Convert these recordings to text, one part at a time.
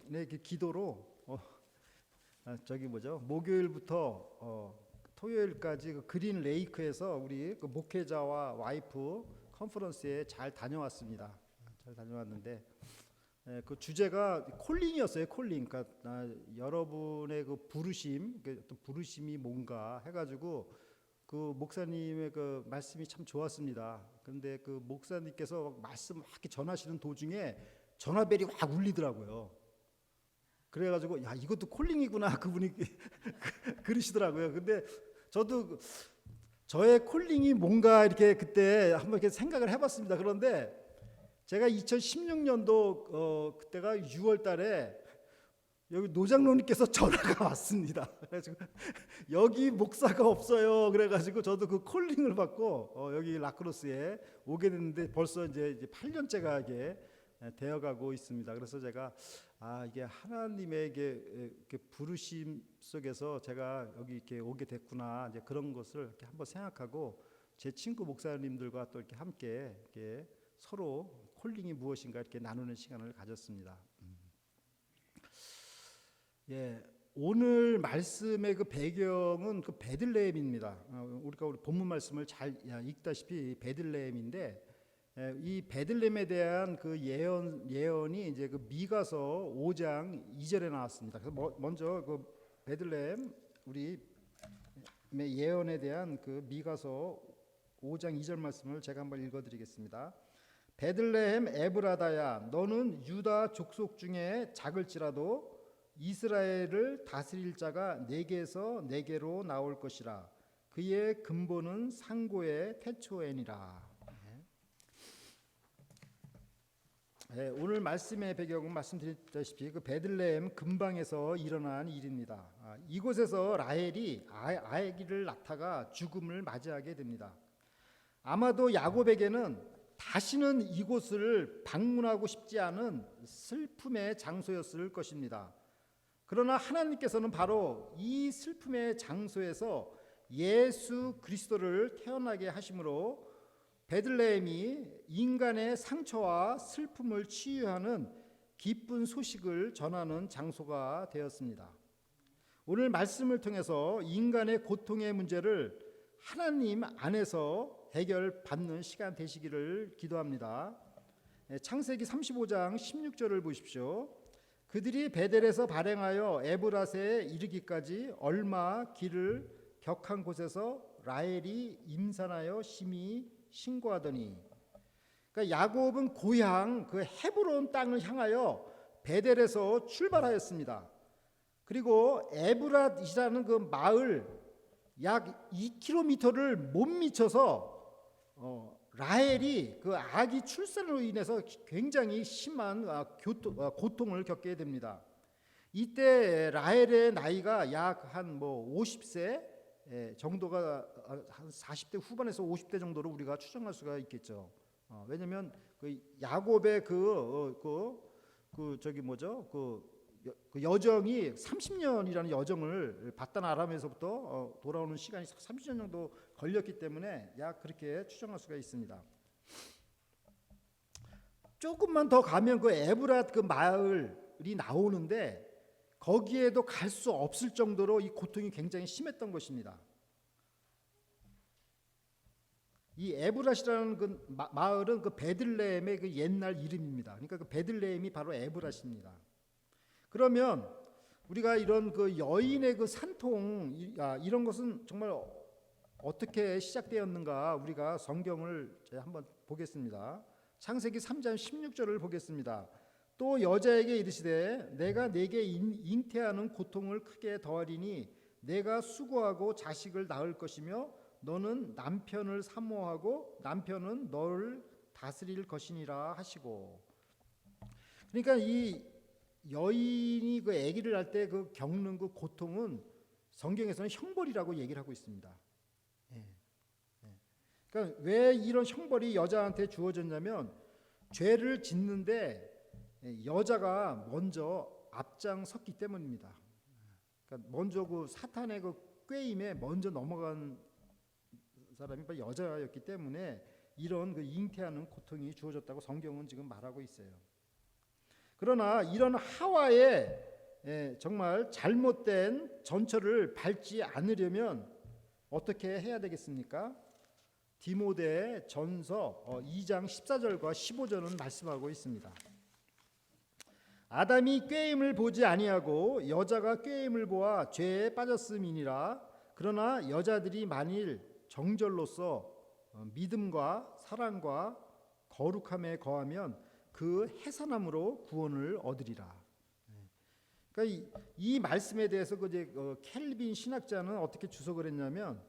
그 기도로 목요일부터 토요일까지 그 그린 레이크에서 우리 그 목회자와 와이프 컨퍼런스에 잘 다녀왔습니다. 잘 다녀왔는데 그 주제가 콜링이었어요. 콜링. 그러니까 여러분의 그 부르심, 그 어떤 부르심이 뭔가 해가지고 그 목사님의 그 말씀이 참 좋았습니다. 그런데 그 목사님께서 말씀 막 이렇게 전하시는 도중에 전화벨이 확 울리더라고요. 그래가지고 야 이것도 콜링이구나 그분이 그러시더라고요. 근데 저도 저의 콜링이 뭔가 이렇게 그때 한번 이렇게 생각을 해봤습니다. 그런데 제가 2016년도 그때가 6월달에 여기 노장로님께서 전화가 왔습니다. 그래가지고 여기 목사가 없어요. 그래가지고 저도 그 콜링을 받고 여기 라크로스에 오게 됐는데 벌써 이제 8년째가 이게 되어가고 있습니다. 그래서 제가 이게 하나님의 이게 부르심 속에서 제가 여기 이렇게 오게 됐구나 이제 그런 것을 이렇게 한번 생각하고 제 친구 목사님들과 또 이렇게 함께 이렇게 서로 콜링이 무엇인가 이렇게 나누는 시간을 가졌습니다. 예, 오늘 말씀의 그 배경은 그 베들레헴입니다. 우리 본문 말씀을 잘 읽다시피 베들레헴인데 이 베들레헴에 대한 그 예언이 이제 그 미가서 5장 2절에 나왔습니다. 그래서 먼저 그 베들레헴 우리 예언에 대한 그 미가서 5장 2절 말씀을 제가 한번 읽어드리겠습니다. 베들레헴 에브라다야 너는 유다 족속 중에 작을지라도 이스라엘을 다스릴 자가 내게서 내게로 나올 것이라 그의 근본은 상고의 태초에니라. 오늘 말씀의 배경은 말씀드렸다시피 그 베들레헴 근방에서 일어난 일입니다. 이곳에서 라헬이 아기를 낳다가 죽음을 맞이하게 됩니다. 아마도 야곱에게는 다시는 이곳을 방문하고 싶지 않은 슬픔의 장소였을 것입니다. 그러나 하나님께서는 바로 이 슬픔의 장소에서 예수 그리스도를 태어나게 하심으로 베들레헴이 인간의 상처와 슬픔을 치유하는 기쁜 소식을 전하는 장소가 되었습니다. 오늘 말씀을 통해서 인간의 고통의 문제를 하나님 안에서 해결받는 시간 되시기를 기도합니다. 창세기 35장 16절을 보십시오. 그들이 베델에서 발행하여 에브라스에 이르기까지 얼마 길을 격한 곳에서 라헬이 임산하여 심히 신고하더니, 그러니까 야곱은 고향 그 헤브론 땅을 향하여 베델에서 출발하였습니다. 그리고 에브랏이라는 그 마을 약 2km를 못 미쳐서 라헬이 그 아기 출산으로 인해서 굉장히 심한 고통을 겪게 됩니다. 이때 라헬의 나이가 약 한 50세 정도가 한 40대 후반에서 50대 정도로 우리가 추정할 수가 있겠죠. 왜냐하면 그 야곱의 그 여정이 30년이라는 여정을 바단 아람에서부터 돌아오는 시간이 30년 정도 걸렸기 때문에 약 그렇게 추정할 수가 있습니다. 조금만 더 가면 그 에브랏 그 마을이 나오는데 거기에도 갈 수 없을 정도로 이 고통이 굉장히 심했던 것입니다. 이 에브랏이라는 그 마을은 그 베들레헴의 그 옛날 이름입니다. 그러니까 그 베들레헴이 바로 에브랏입니다. 그러면 우리가 이런 그 여인의 그 산통 이런 것은 정말 어떻게 시작되었는가 우리가 성경을 한번 보겠습니다. 창세기 3장 16절을 보겠습니다. 또 여자에게 이르시되 내가 네게 잉태하는 고통을 크게 더하리니 내가 수고하고 자식을 낳을 것이며 너는 남편을 사모하고 남편은 너를 다스릴 것이니라 하시고, 그러니까 이 여인이 그 아기를 낳을 때 그 겪는 그 고통은 성경에서는 형벌이라고 얘기를 하고 있습니다. 그러니까 왜 이런 형벌이 여자한테 주어졌냐면 죄를 짓는데 여자가 먼저 앞장섰기 때문입니다. 그러니까 먼저 그 사탄의 그 꾀임에 먼저 넘어간 사람이 바로 여자였기 때문에 이런 그 잉태하는 고통이 주어졌다고 성경은 지금 말하고 있어요. 그러나 이런 하와의 정말 잘못된 전철을 밟지 않으려면 어떻게 해야 되겠습니까? 디모데 전서 2장 14절과 15절은 말씀하고 있습니다. 아담이 꾀임을 보지 아니하고 여자가 꾀임을 보아 죄에 빠졌음이니라. 그러나 여자들이 만일 정절로서 믿음과 사랑과 거룩함에 거하면 그 해산함으로 구원을 얻으리라. 그러니까 이 말씀에 대해서 켈빈 신학자는 어떻게 주석을 했냐면,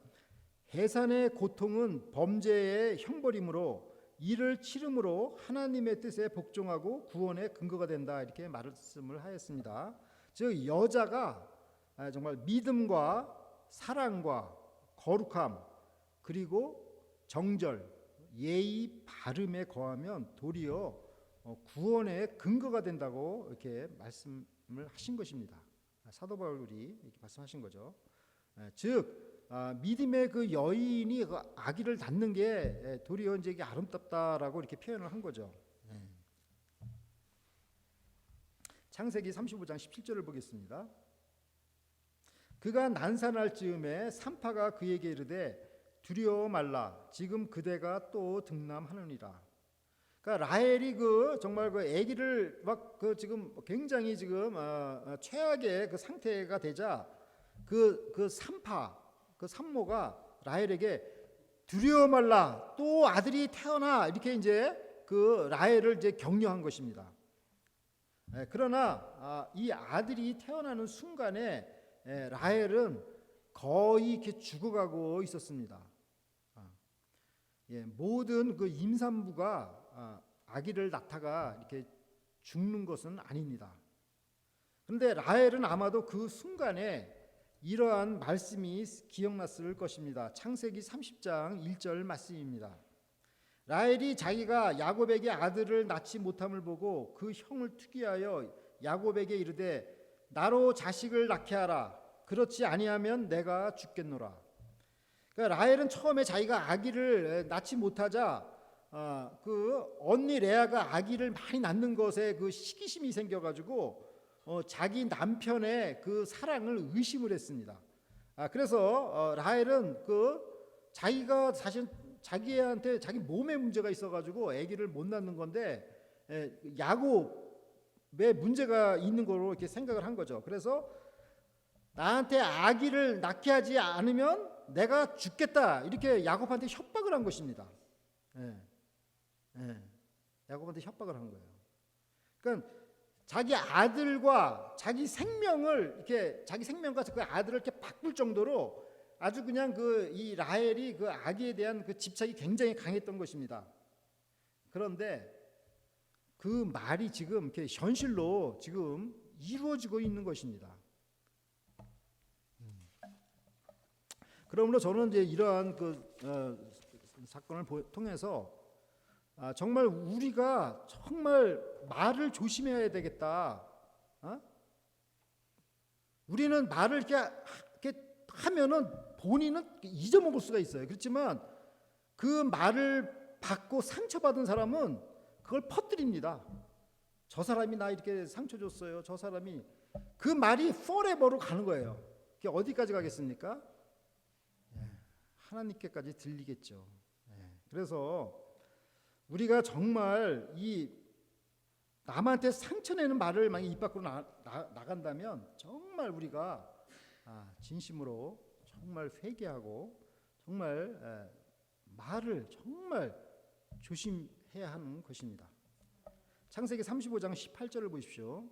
해산의 고통은 범죄의 형벌이므로 이를 치름으로 하나님의 뜻에 복종하고 구원의 근거가 된다, 이렇게 말씀을 하였습니다. 즉 여자가 정말 믿음과 사랑과 거룩함 그리고 정절, 예의 바름에 거하면 도리어 구원의 근거가 된다고 이렇게 말씀을 하신 것입니다. 사도 바울이 이렇게 말씀하신 거죠. 즉 믿음의 그 여인이 그 아기를 낳는 게 도리어 이제 이게 아름답다라고 이렇게 표현을 한 거죠. 창세기 35장 17절을 보겠습니다. 그가 난산할 즈음에 산파가 그에게 이르되 두려워 말라, 지금 그대가 또 등남하느니라. 그러니까 라헬이 정말 그 아기를 막 지금 굉장히 지금 최악의 그 상태가 되자 그 산모가 라헬에게 두려워 말라, 또 아들이 태어나, 이렇게 이제 그 라헬을 이제 격려한 것입니다. 그러나 이 아들이 태어나는 순간에 라헬은 거의 이렇게 죽어가고 있었습니다. 모든 그 임산부가 아기를 낳다가 이렇게 죽는 것은 아닙니다. 그런데 라헬은 아마도 그 순간에 이러한 말씀이 기억났을 것입니다. 창세기 30장 1절 말씀입니다. 라헬이 자기가 야곱에게 아들을 낳지 못함을 보고 그 형을 투기하여 야곱에게 이르되 나로 자식을 낳게 하라, 그렇지 아니하면 내가 죽겠노라. 그러니까 라헬은 처음에 자기가 아기를 낳지 못하자 그 언니 레아가 아기를 많이 낳는 것에 그 시기심이 생겨가지고 자기 남편의 그 사랑을 의심을 했습니다. 그래서 라헬은 자기가 사실 자기한테 자기 몸에 문제가 있어가지고 아기를 못 낳는 건데 야곱의 문제가 있는 거로 이렇게 생각을 한 거죠. 그래서 나한테 아기를 낳게 하지 않으면 내가 죽겠다, 이렇게 야곱한테 협박을 한 것입니다. 야곱한테 협박을 한 거예요. 그러니까 자기 아들과 자기 생명을 이렇게 자기 생명과 그 아들을 이렇게 바꿀 정도로 아주 그냥 이 라헬이 그 아기에 대한 그 집착이 굉장히 강했던 것입니다. 그런데 그 말이 지금 이렇게 현실로 지금 이루어지고 있는 것입니다. 그러므로 저는 이제 이러한 사건을 통해서 정말 우리가 정말 말을 조심해야 되겠다. 우리는 말을 이렇게 하면은 본인은 잊어먹을 수가 있어요. 그렇지만 그 말을 받고 상처받은 사람은 그걸 퍼뜨립니다. 저 사람이 나 이렇게 상처 줬어요. 저 사람이, 그 말이 forever로 가는 거예요. 그게 어디까지 가겠습니까? 하나님께까지 들리겠죠. 그래서 우리가 정말 이 남한테 상처내는 말을 만약 입 밖으로 나간다면 정말 우리가 진심으로 정말 회개하고 정말 말을 정말 조심해야 하는 것입니다. 창세기 35장 18절을 보십시오.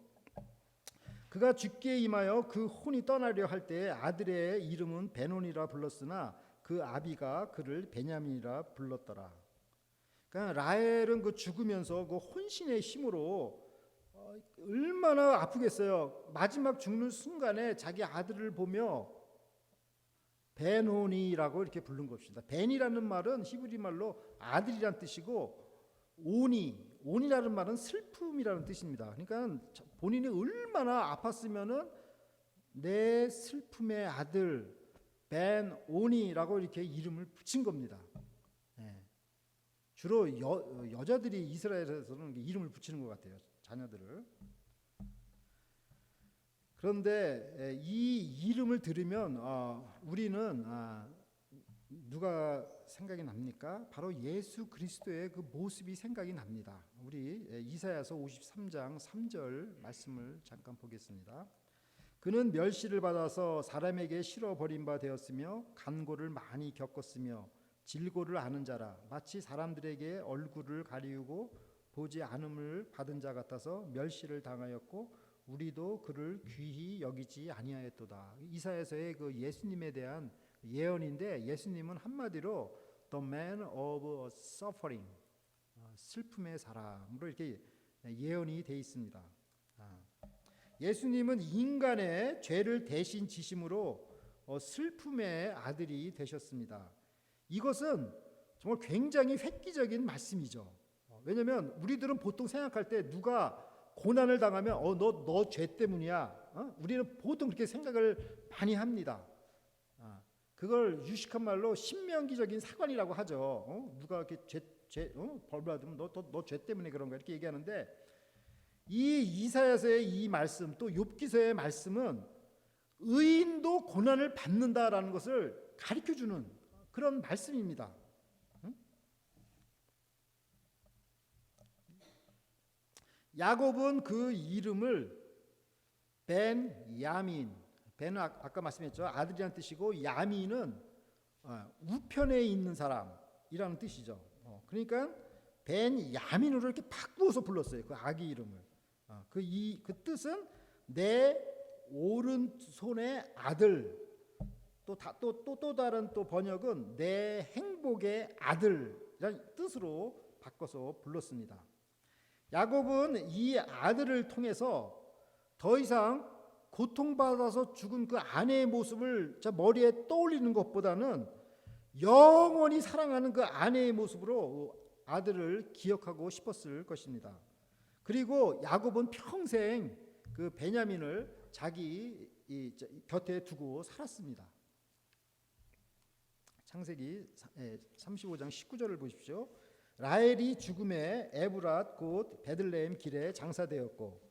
그가 죽기에 임하여 그 혼이 떠나려 할 때 아들의 이름은 베논이라 불렀으나 그 아비가 그를 베냐민이라 불렀더라. 그러니까 라헬은 그 죽으면서 그 혼신의 힘으로 얼마나 아프겠어요. 마지막 죽는 순간에 자기 아들을 보며 베논이라고 이렇게 부른 것입니다. 벤이라는 말은 히브리 말로 아들이란 뜻이고 온이라는 말은 슬픔이라는 뜻입니다. 그러니까 본인이 얼마나 아팠으면은 내 슬픔의 아들 벤온이라고 이렇게 이름을 붙인 겁니다. 주로 여자들이 이스라엘에서는 이름을 붙이는 것 같아요. 자녀들을. 그런데 이 이름을 들으면 우리는 누가 생각이 납니까? 바로 예수 그리스도의 그 모습이 생각이 납니다. 우리 이사야서 53장 3절 말씀을 잠깐 보겠습니다. 그는 멸시를 받아서 사람에게 실어 버린 바 되었으며 간고를 많이 겪었으며 질고를 아는 자라. 마치 사람들에게 얼굴을 가리우고 보지 않음을 받은 자 같아서 멸시를 당하였고 우리도 그를 귀히 여기지 아니하였도다. 이사야서의 그 예수님에 대한 예언인데, 예수님은 한마디로 The Man of Suffering, 슬픔의 사람으로 이렇게 예언이 돼 있습니다. 예수님은 인간의 죄를 대신 지심으로 슬픔의 아들이 되셨습니다. 이것은 정말 굉장히 획기적인 말씀이죠. 왜냐하면 우리들은 보통 생각할 때 누가 고난을 당하면 너 죄 때문이야. 우리는 보통 그렇게 생각을 많이 합니다. 그걸 유식한 말로 신명기적인 사관이라고 하죠. 누가 이렇게 벌 받으면 너 죄 때문에 그런 거야 이렇게 얘기하는데, 이 이사야서의 이 말씀 또 욥기서의 말씀은 의인도 고난을 받는다라는 것을 가르쳐주는 그런 말씀입니다. 야곱은 그 이름을 벤 야민, 벤은 아까 말씀했죠, 아들이라는 뜻이고 야민은 우편에 있는 사람이라는 뜻이죠. 그러니까 벤 야민으로 이렇게 바꾸어서 불렀어요. 그 아기 이름을. 그 뜻은 내 오른손의 아들. 또 다른 또 번역은 내 행복의 아들이라는 뜻으로 바꿔서 불렀습니다. 야곱은 이 아들을 통해서 더 이상 고통받아서 죽은 그 아내의 모습을 머리에 떠올리는 것보다는 영원히 사랑하는 그 아내의 모습으로 아들을 기억하고 싶었을 것입니다. 그리고 야곱은 평생 그 베냐민을 자기 곁에 두고 살았습니다. 창세기 35장 19절을 보십시오. 라헬이 죽음에 에브랏 곧 베들레헴 길에 장사되었고,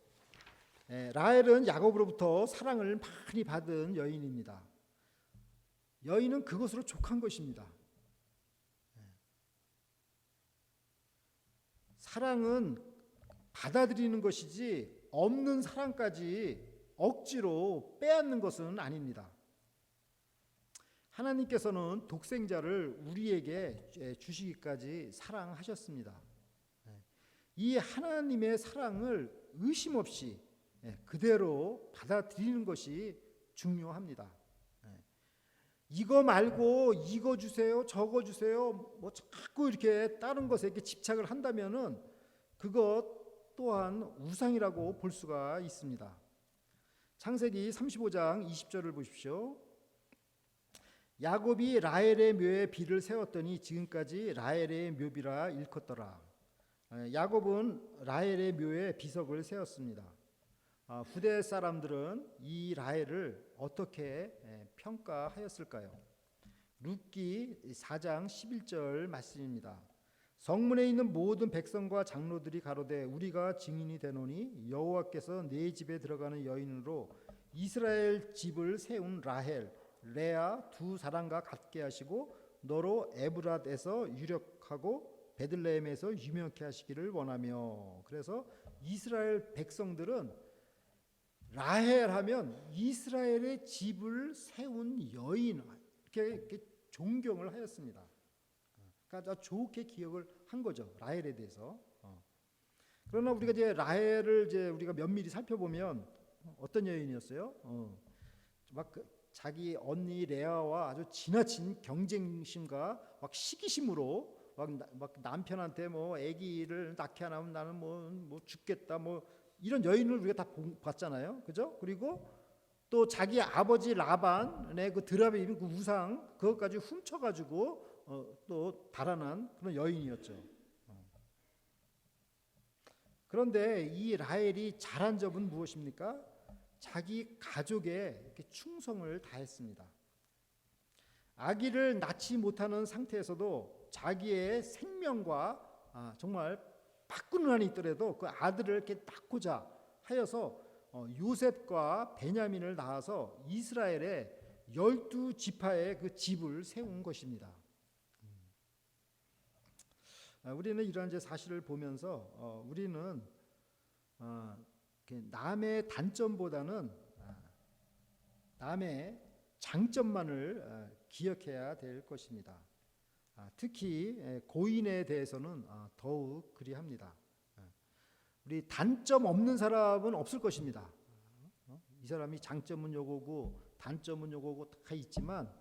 라헬은 야곱으로부터 사랑을 많이 받은 여인입니다. 여인은 그것으로 족한 것입니다. 사랑은 받아들이는 것이지 없는 사랑까지 억지로 빼앗는 것은 아닙니다. 하나님께서는 독생자를 우리에게 주시기까지 사랑하셨습니다. 이 하나님의 사랑을 의심 없이 그대로 받아들이는 것이 중요합니다. 이거 말고 이거 주세요, 저거 주세요, 뭐 자꾸 이렇게 다른 것에 이렇게 집착을 한다면은 그것 또한 우상이라고 볼 수가 있습니다. 창세기 35장 20절을 보십시오. 야곱이 라헬의 묘에 비를 세웠더니 지금까지 라헬의 묘비라 일컫더라. 야곱은 라헬의 묘에 비석을 세웠습니다. 후대 사람들은 이 라헬을 어떻게 평가하였을까요? 룻기 4장 11절 말씀입니다. 성문에 있는 모든 백성과 장로들이 가로되 우리가 증인이 되노니 여호와께서 내 집에 들어가는 여인으로 이스라엘 집을 세운 라헬 레아 두 사람과 같게 하시고 너로 에브랏에서 유력하고 베들레헴에서 유명케 하시기를 원하며. 그래서 이스라엘 백성들은 라헬 하면 이스라엘의 집을 세운 여인 이렇게 존경을 하였습니다. 그러니까 좋게 기억을 한 거죠, 라헬에 대해서. 그러나 우리가 이제 라헬을 우리가 면밀히 살펴보면 어떤 여인이었어요? 막 자기 언니 레아와 아주 지나친 경쟁심과 막 시기심으로 막 남편한테 뭐 아기를 낳게 안 하면 나는 뭐 죽겠다 뭐 이런 여인을 우리가 다 봤잖아요, 그죠? 그리고 또 자기 아버지 라반의 그 드랍에 있는 그 우상 그것까지 훔쳐가지고 또 달아난 그런 여인이었죠. 그런데 이 라헬이 잘한 점은 무엇입니까? 자기 가족에 이렇게 충성을 다했습니다. 아기를 낳지 못하는 상태에서도 자기의 생명과 정말 바꾸는 한이 있더라도 그 아들을 이렇게 낳고자 하여서 요셉과 베냐민을 낳아서 이스라엘의 12지파의 그 집을 세운 것입니다. 우리는 이러한 이제 사실을 보면서 우리는 남의 단점보다는 남의 장점만을 기억해야 될 것입니다. 특히 고인에 대해서는 더욱 그리합니다. 우리 단점 없는 사람은 없을 것입니다. 이 사람이 장점은 요거고 단점은 요거고 다 있지만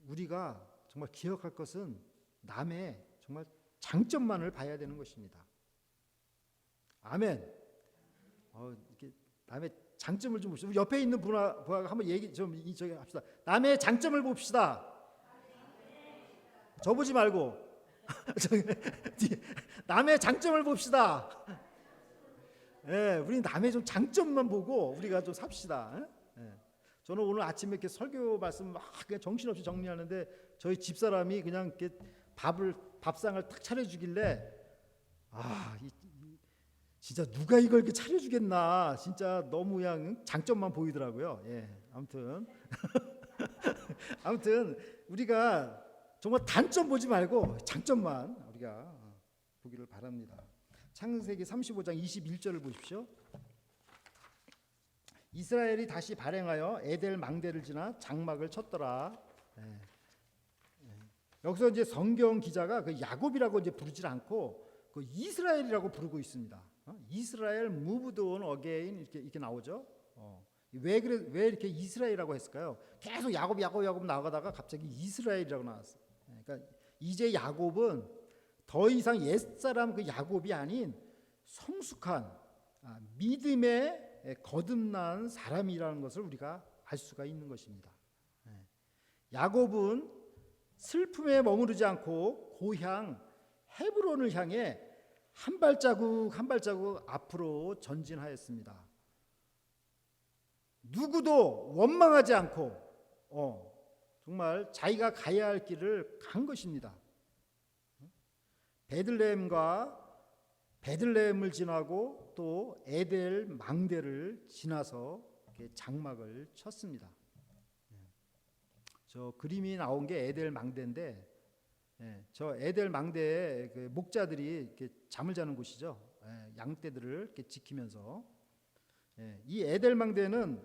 우리가 정말 기억할 것은 남의 정말 장점만을 봐야 되는 것입니다. 아멘. 이렇게 남의 장점을 좀 봅시다. 옆에 있는 분하고 한번 얘기 좀 저기 합시다. 남의 장점을 봅시다. 저 보지 말고 남의 장점을 봅시다. 우리 남의 좀 장점만 보고 우리가 좀 삽시다. 저는 오늘 아침에 이렇게 설교 말씀 막 그냥 정신없이 정리하는데 저희 집사람이 그냥 이렇게 밥상을 탁 차려주길래 진짜 누가 이걸 이렇게 차려주겠나, 진짜 너무 그냥 장점만 보이더라고요. 아무튼 우리가 정말 단점 보지 말고 장점만 우리가 보기를 바랍니다. 창세기 35장 21절을 보십시오. 이스라엘이 다시 발행하여 에델 망대를 지나 장막을 쳤더라. 여기서 이제 성경 기자가 그 야곱이라고 이제 부르질 않고 그 이스라엘이라고 부르고 있습니다. 이스라엘 moved on again 이렇게 나오죠. 왜 이렇게 이스라엘이라고 했을까요? 계속 야곱 나가다가 갑자기 이스라엘이라고 나왔어요. 그러니까 이제 야곱은 더 이상 옛사람 그 야곱이 아닌 성숙한 믿음에 거듭난 사람이라는 것을 우리가 알 수가 있는 것입니다. 야곱은 슬픔에 머무르지 않고 고향 헤브론을 향해 한 발자국 한 발자국 앞으로 전진하였습니다. 누구도 원망하지 않고 정말 자기가 가야 할 길을 간 것입니다. 베들레헴을 지나고 또 에델 망대를 지나서 장막을 쳤습니다. 저 그림이 나온 게 에델 망대인데, 저 에델 망대에 그 목자들이 이렇게 잠을 자는 곳이죠. 양떼들을 이렇게 지키면서. 이 에델 망대는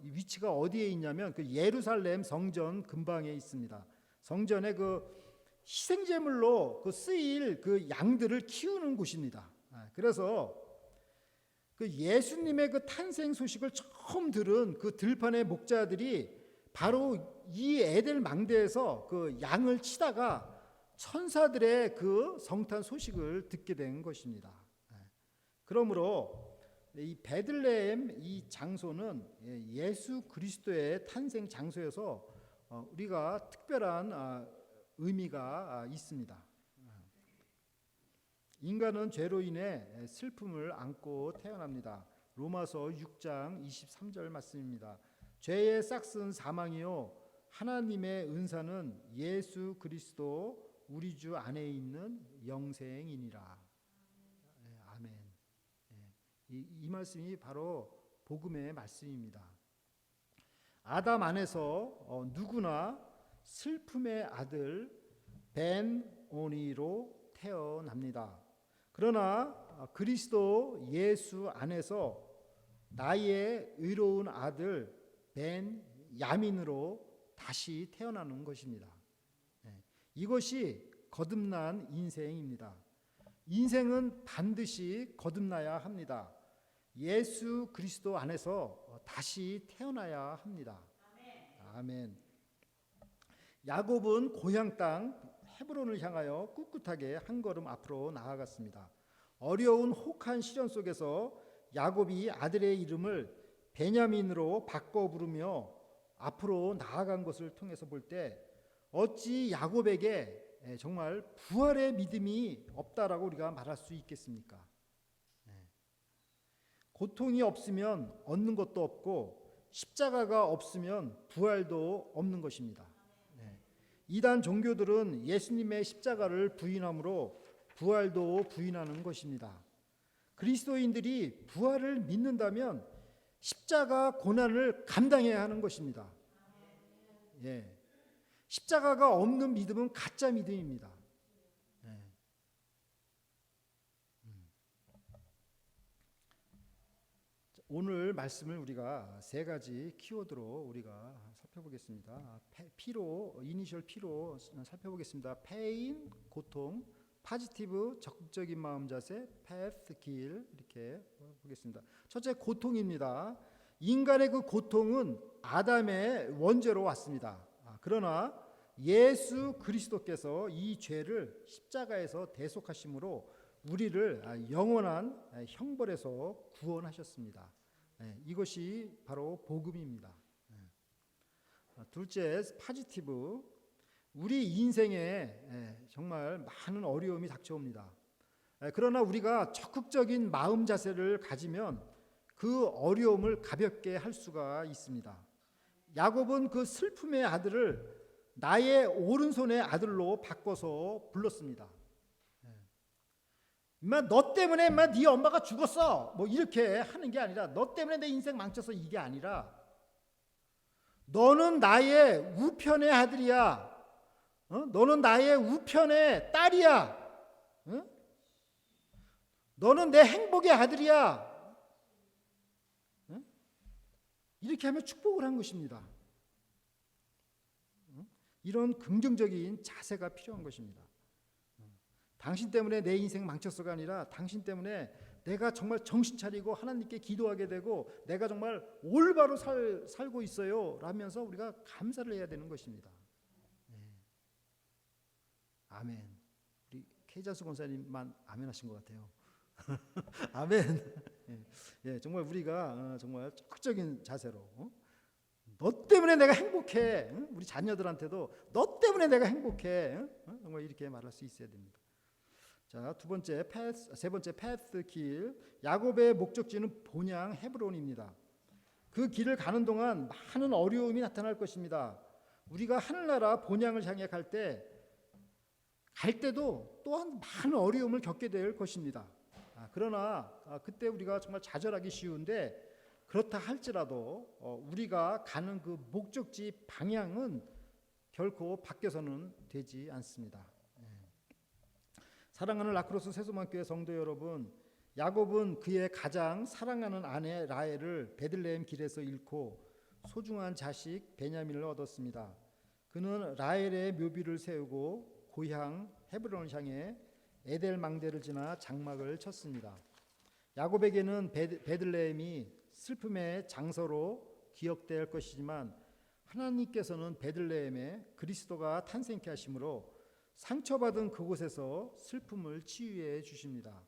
위치가 어디에 있냐면 그 예루살렘 성전 근방에 있습니다. 성전에 그 희생제물로 그 쓰일 그 양들을 키우는 곳입니다. 그래서 그 예수님의 그 탄생 소식을 처음 들은 그 들판의 목자들이 바로 이 에델 망대에서 그 양을 치다가 천사들의 그 성탄 소식을 듣게 된 것입니다. 그러므로 이 베들레헴 이 장소는 예수 그리스도의 탄생 장소여서 우리가 특별한 의미가 있습니다. 인간은 죄로 인해 슬픔을 안고 태어납니다. 로마서 6장 23절 말씀입니다. 죄의 싹은 사망이요 하나님의 은사는 예수 그리스도 우리 주 안에 있는 영생이니라. 아멘. 이 말씀이 바로 복음의 말씀입니다. 아담 안에서 누구나 슬픔의 아들 벤오니로 태어납니다. 그러나 그리스도 예수 안에서 나의 의로운 아들 벤야민으로 다시 태어나는 것입니다. 이것이 거듭난 인생입니다. 인생은 반드시 거듭나야 합니다. 예수 그리스도 안에서 다시 태어나야 합니다. 아멘. 야곱은 고향 땅 헤브론을 향하여 꿋꿋하게 한 걸음 앞으로 나아갔습니다. 어려운 혹한 시련 속에서 야곱이 아들의 이름을 베냐민으로 바꿔 부르며 앞으로 나아간 것을 통해서 볼 때 어찌 야곱에게 정말 부활의 믿음이 없다라고 우리가 말할 수 있겠습니까? 고통이 없으면 얻는 것도 없고 십자가가 없으면 부활도 없는 것입니다. 이단 종교들은 예수님의 십자가를 부인함으로 부활도 부인하는 것입니다. 그리스도인들이 부활을 믿는다면 십자가 고난을 감당해야 하는 것입니다. 예. 십자가가 없는 믿음은 가짜 믿음입니다. 예. 오늘 말씀을 우리가 세 가지 키워드로 우리가 살펴보겠습니다. P로, 이니셜 P로 살펴보겠습니다. 페인, 고통, 파지티브, 적극적인 마음 자세, path, 길, 이렇게 보겠습니다. 첫째, 고통입니다. 인간의 그 고통은 아담의 원죄로 왔습니다. 그러나 예수 그리스도께서 이 죄를 십자가에서 대속하심으로 우리를 영원한 형벌에서 구원하셨습니다. 이것이 바로 복음입니다. 둘째, 파지티브. 우리 인생에 정말 많은 어려움이 닥쳐옵니다. 그러나 우리가 적극적인 마음 자세를 가지면 그 어려움을 가볍게 할 수가 있습니다. 야곱은 그 슬픔의 아들을 나의 오른손의 아들로 바꿔서 불렀습니다. 인마 너 때문에 인마 네 엄마가 죽었어 뭐 이렇게 하는 게 아니라, 너 때문에 내 인생 망쳤어 이게 아니라, 너는 나의 우편의 아들이야. 너는 나의 우편의 딸이야. 너는 내 행복의 아들이야. 이렇게 하면 축복을 한 것입니다. 이런 긍정적인 자세가 필요한 것입니다. 당신 때문에 내 인생 망쳤어가 아니라, 당신 때문에 내가 정말 정신 차리고 하나님께 기도하게 되고 내가 정말 올바로 살고 있어요 라면서 우리가 감사를 해야 되는 것입니다. 아멘. 우리 케이자수 권사님만 아멘 하신 것 같아요. 아멘. 예, 정말 우리가 정말 적극적인 자세로 너 때문에 내가 행복해. 우리 자녀들한테도 너 때문에 내가 행복해. 정말 이렇게 말할 수 있어야 됩니다. 자, 세 번째 패스, 길. 야곱의 목적지는 본향 헤브론입니다. 그 길을 가는 동안 많은 어려움이 나타날 것입니다. 우리가 하늘나라 본향을 향해 갈 때도 또한 많은 어려움을 겪게 될 것입니다. 그러나 그때 우리가 정말 좌절하기 쉬운데, 그렇다 할지라도 우리가 가는 그 목적지 방향은 결코 바뀌어서는 되지 않습니다. 사랑하는 라크로스 세수만교회 성도 여러분, 야곱은 그의 가장 사랑하는 아내 라헬을 베들레헴 길에서 잃고 소중한 자식 베냐민을 얻었습니다. 그는 라헬의 묘비를 세우고 고향 헤브론을 향해 에델 망대를 지나 장막을 쳤습니다. 야곱에게는 베들레헴이 슬픔의 장소로 기억될 것이지만, 하나님께서는 베들레헴에 그리스도가 탄생케 하심으로 상처받은 그곳에서 슬픔을 치유해 주십니다.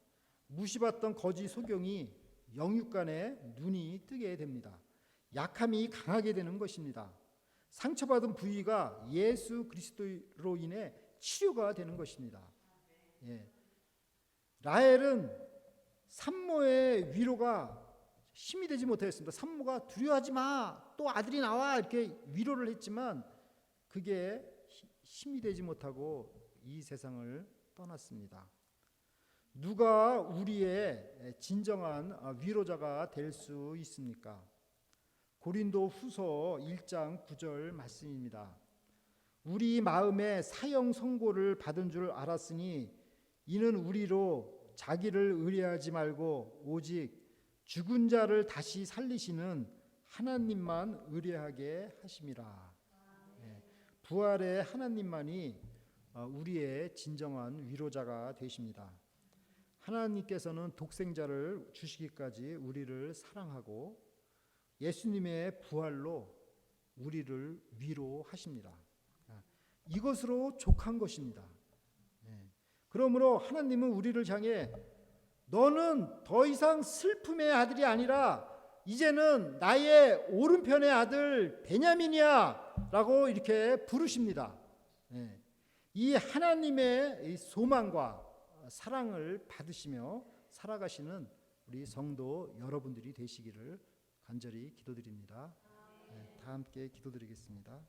무시받던 거짓 소경이 영육간에 눈이 뜨게 됩니다. 약함이 강하게 되는 것입니다. 상처받은 부위가 예수 그리스도로 인해 치료가 되는 것입니다. 라헬은 산모의 위로가 힘이 되지 못하였습니다. 산모가 두려워하지 마, 또 아들이 나와 이렇게 위로를 했지만 그게 힘이 되지 못하고 이 세상을 떠났습니다. 누가 우리의 진정한 위로자가 될 수 있습니까? 고린도 후서 1장 9절 말씀입니다. 우리 마음에 사형 선고를 받은 줄 알았으니 이는 우리로 자기를 의뢰하지 말고 오직 죽은 자를 다시 살리시는 하나님만 의뢰하게 하심이라. 부활의 하나님만이 우리의 진정한 위로자가 되십니다. 하나님께서는 독생자를 주시기까지 우리를 사랑하고 예수님의 부활로 우리를 위로하십니다. 이것으로 족한 것입니다. 그러므로 하나님은 우리를 향해 너는 더 이상 슬픔의 아들이 아니라 이제는 나의 오른편의 아들 베냐민이야 라고 이렇게 부르십니다. 이 하나님의 소망과 사랑을 받으시며 살아가시는 우리 성도 여러분들이 되시기를 간절히 기도드립니다. 다 함께 기도드리겠습니다.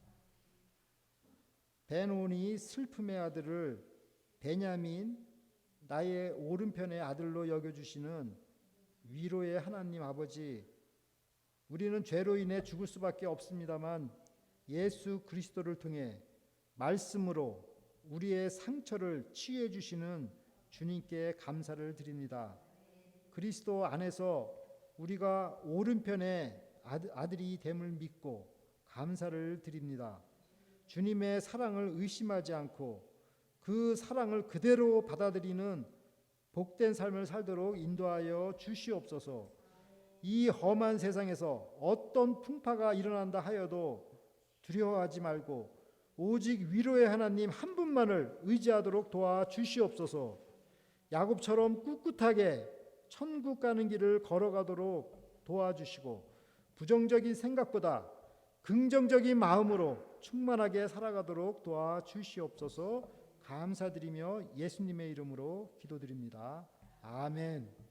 베논이 슬픔의 아들을 베냐민 나의 오른편의 아들로 여겨주시는 위로의 하나님 아버지, 우리는 죄로 인해 죽을 수밖에 없습니다만 예수 그리스도를 통해 말씀으로 우리의 상처를 치유해 주시는 주님께 감사를 드립니다. 그리스도 안에서 우리가 오른편의 아들이 됨을 믿고 감사를 드립니다. 주님의 사랑을 의심하지 않고 그 사랑을 그대로 받아들이는 복된 삶을 살도록 인도하여 주시옵소서. 이 험한 세상에서 어떤 풍파가 일어난다 하여도 두려워하지 말고 오직 위로의 하나님 한 분만을 의지하도록 도와주시옵소서. 야곱처럼 꿋꿋하게 천국 가는 길을 걸어가도록 도와주시고 부정적인 생각보다 긍정적인 마음으로 충만하게 살아가도록 도와주시옵소서. 감사드리며 예수님의 이름으로 기도드립니다. 아멘.